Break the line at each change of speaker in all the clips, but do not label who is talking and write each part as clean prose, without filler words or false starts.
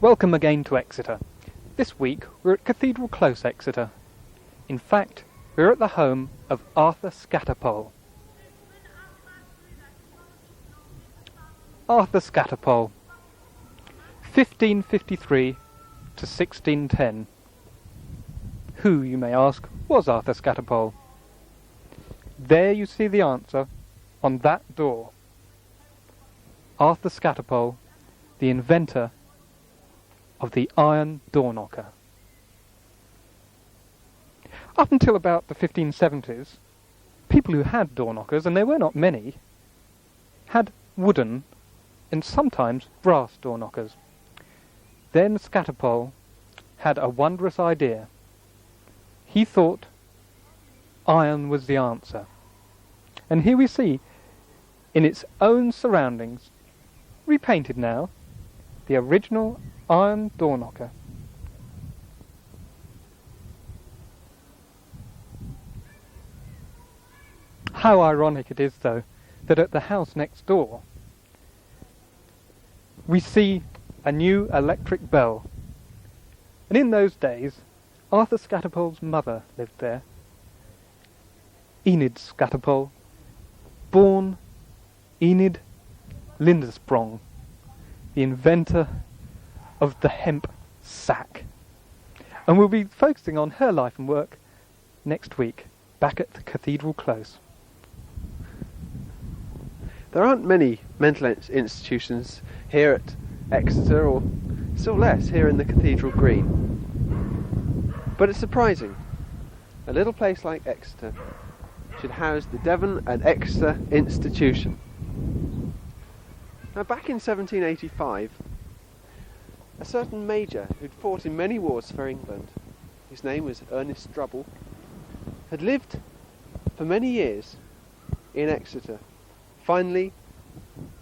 Welcome again to Exeter. This week we're at Cathedral Close, Exeter. In fact, we're at the home of Arthur Scatterpole. Arthur Scatterpole, 1553 to 1610. Who, you may ask, was Arthur Scatterpole? There you see the answer on that door. Arthur Scatterpole, the inventor of the iron door knocker. Up until about the 1570s, people who had door knockers, and there were not many, had wooden and sometimes brass door knockers. Then Scatterpole had a wondrous idea. He thought iron was the answer. And here we see, in its own surroundings, repainted now, the original iron door knocker. How ironic it is, though, that at the house next door we see a new electric bell. And in those days, Arthur Scatterpole's mother lived there, Enid Scatterpole, born Enid Lindesprong, the inventor of the hemp sack. And we'll be focusing on her life and work next week, back at the Cathedral Close.
There aren't many mental institutions here at Exeter, or still less here in the Cathedral Green. But it's surprising. A little place like Exeter should house the Devon and Exeter Institution. Now, back in 1785, a certain major who'd fought in many wars for England, his name was Ernest Drubble, had lived for many years in Exeter. Finally,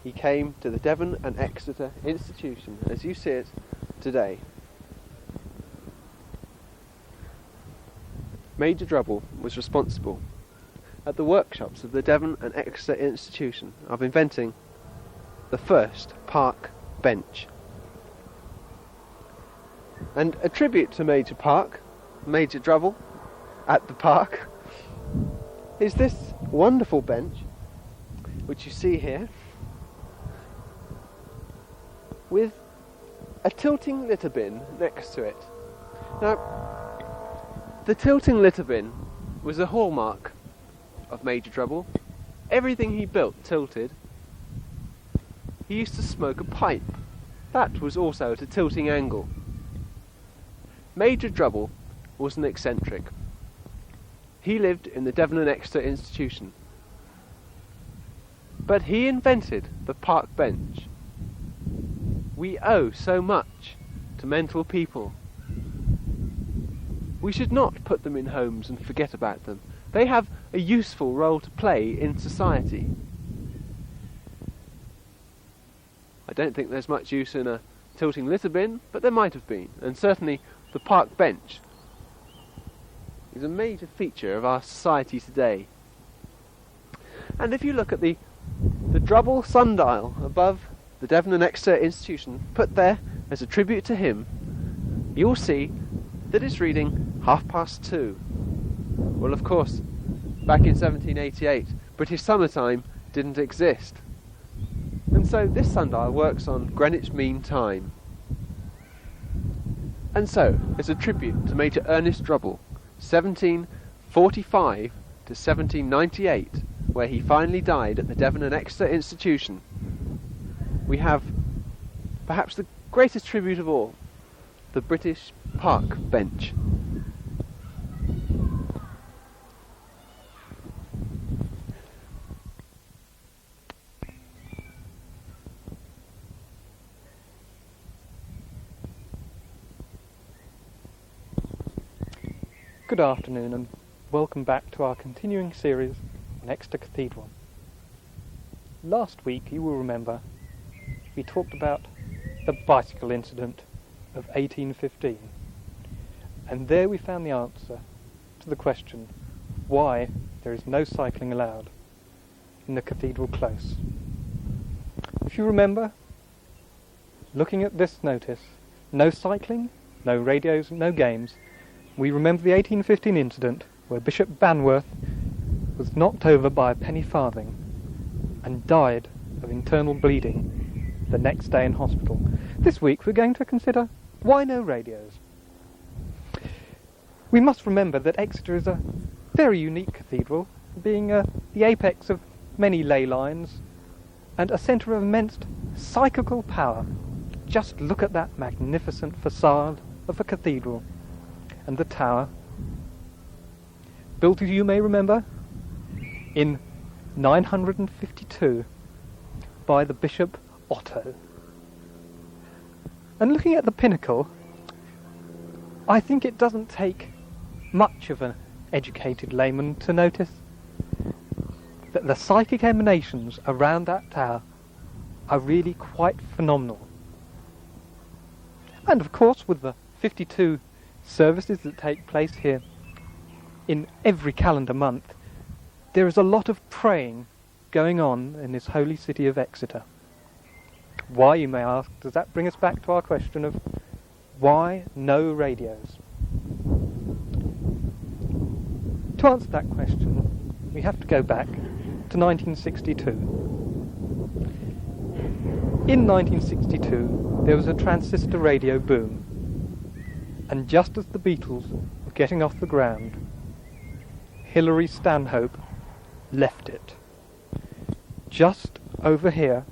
he came to the Devon and Exeter Institution, as you see it today. Major Drubble was responsible at the workshops of the Devon and Exeter Institution of inventing the first park bench. And a tribute to Major Drubble, at the park, is this wonderful bench, which you see here, with a tilting litter bin next to it. Now, the tilting litter bin was a hallmark of Major Drubble. Everything he built tilted. He used to smoke a pipe. That was also at a tilting angle. Major Drubble was an eccentric. He lived in the Devon and Exeter Institution. But he invented the park bench. We owe so much to mental people. We should not put them in homes and forget about them. They have a useful role to play in society. I don't think there's much use in a tilting litter bin, but there might have been, and certainly the park bench is a major feature of our society today. And if you look at the Drubble sundial above the Devon and Exeter Institution, put there as a tribute to him, you'll see that it's reading 2:30. Well, of course, back in 1788, British summertime didn't exist. And so this sundial works on Greenwich Mean Time. And so, as a tribute to Major Ernest Drubble, 1745 to 1798, where he finally died at the Devon and Exeter Institution, we have perhaps the greatest tribute of all, the British park bench.
Good afternoon and welcome back to our continuing series on Exeter Cathedral. Last week, you will remember, we talked about the bicycle incident of 1815, and there we found the answer to the question why there is no cycling allowed in the Cathedral Close. If you remember, looking at this notice, No cycling, no radios, no games. We remember the 1815 incident where Bishop Banworth was knocked over by a penny farthing and died of internal bleeding the next day in hospital. This week we're going to consider why no radios. We must remember that Exeter is a very unique cathedral, being the apex of many ley lines and a centre of immense psychical power. Just look at that magnificent facade of a cathedral and the tower, built, as you may remember, in 952 by the Bishop Otto. And looking at the pinnacle, I think it doesn't take much of an educated layman to notice that the psychic emanations around that tower are really quite phenomenal. And of course, with the 52 services that take place here in every calendar month, there is a lot of praying going on in this holy city of Exeter. Why, you may ask, does that bring us back to our question of why no radios? To answer that question, we have to go back to 1962. In 1962, there was a transistor radio boom, and just as the Beatles were getting off the ground, Hilary Stanhope left it. Just over here,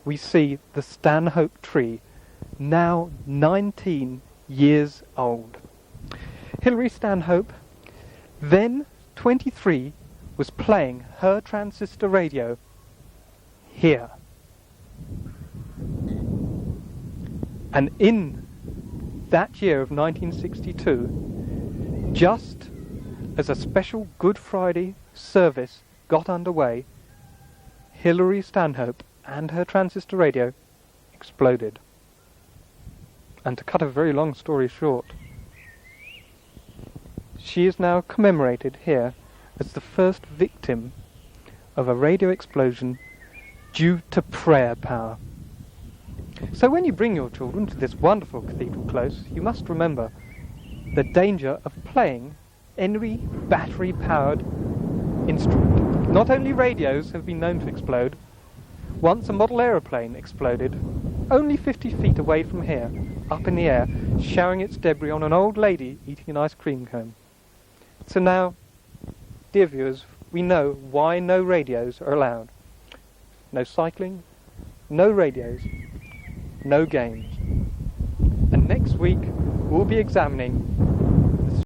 we see the Stanhope tree, now 19 years old. Hilary Stanhope, then 23, was playing her transistor radio here. And in that year of 1962, just as a special Good Friday service got underway, Hilary Stanhope and her transistor radio exploded. And to cut a very long story short, she is now commemorated here as the first victim of a radio explosion due to prayer power. So when you bring your children to this wonderful Cathedral Close, you must remember the danger of playing any battery-powered instrument. Not only radios have been known to explode. Once a model aeroplane exploded only 50 feet away from here, up in the air, showering its debris on an old lady eating an ice cream cone. So now, dear viewers, we know why no radios are allowed. No cycling, no radios, no games. And next week we'll be examining